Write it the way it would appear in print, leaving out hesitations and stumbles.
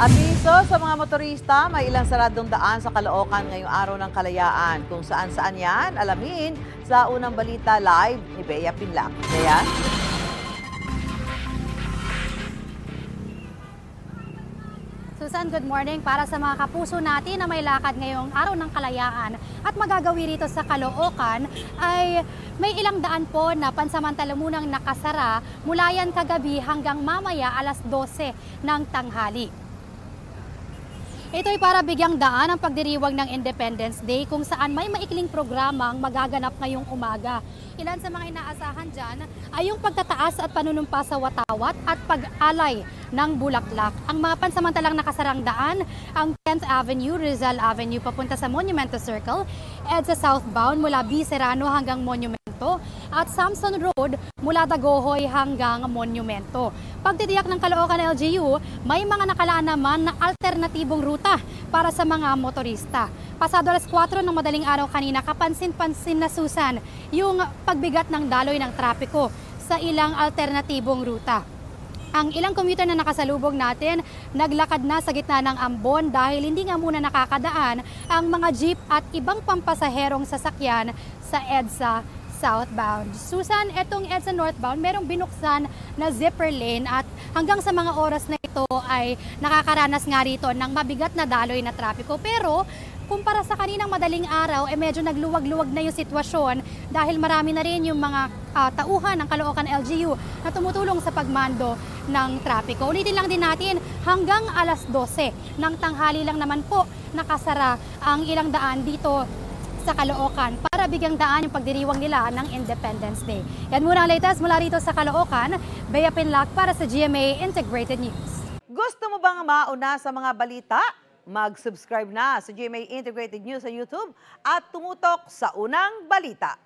Abiso sa mga motorista, may ilang saradong daan sa Caloocan ngayong araw ng Kalayaan. Kung saan-saan yan, alamin sa unang balita live ni Bea Pinlac. Bea? Susan, good morning. Para sa mga kapuso natin na may lakad ngayong araw ng Kalayaan at magagawi rito sa Caloocan, ay may ilang daan po na pansamantala munang nakasara mula yan kagabi hanggang mamaya alas 12 ng tanghali. Ito'y para bigyang daan ang pagdiriwang ng Independence Day kung saan may maikling programang magaganap ngayong umaga. Ilan sa mga inaasahan dyan ay yung pagtataas at panunumpa sa watawat at pag-alay ng bulaklak. Ang mga pansamantalang nakasarang daan, ang 10th Avenue, Rizal Avenue papunta sa Monumento Circle, EDSA southbound mula B. Serrano hanggang Monumento at Samson Road mula Dagohoy hanggang Monumento. Pagtitiyak ng Caloocan LGU, may mga nakalaan naman na alternatibong ruta para sa mga motorista. Pasado alas 4 ng madaling araw kanina, kapansin-pansin na Susan yung pagbigat ng daloy ng trapiko sa ilang alternatibong ruta. Ang ilang commuter na nakasalubog natin, naglakad na sa gitna ng ambon dahil hindi nga muna nakakadaan ang mga jeep at ibang pampasaherong sasakyan sa EDSA southbound. Susan, etong EDSA northbound, merong binuksan na zipper lane at hanggang sa mga oras na ito ay nakakaranas nga rito ng mabigat na daloy na trapiko. Pero kumpara sa kaninang madaling araw, medyo nagluwag-luwag na yung sitwasyon dahil marami na rin yung mga tauhan ng Caloocan LGU na tumutulong sa pagmando ng trapiko. Ulitin lang din natin, hanggang alas 12 ng tanghali lang naman po nakasara ang ilang daan dito sa Caloocan para bigyang daan yung pagdiriwang nila ng Independence Day. Yan muna ang latest mula rito sa Caloocan. Bea Pinlac para sa GMA Integrated News. Gusto mo bang mauna sa mga balita? Mag-subscribe na sa GMA Integrated News sa YouTube at tumutok sa unang balita.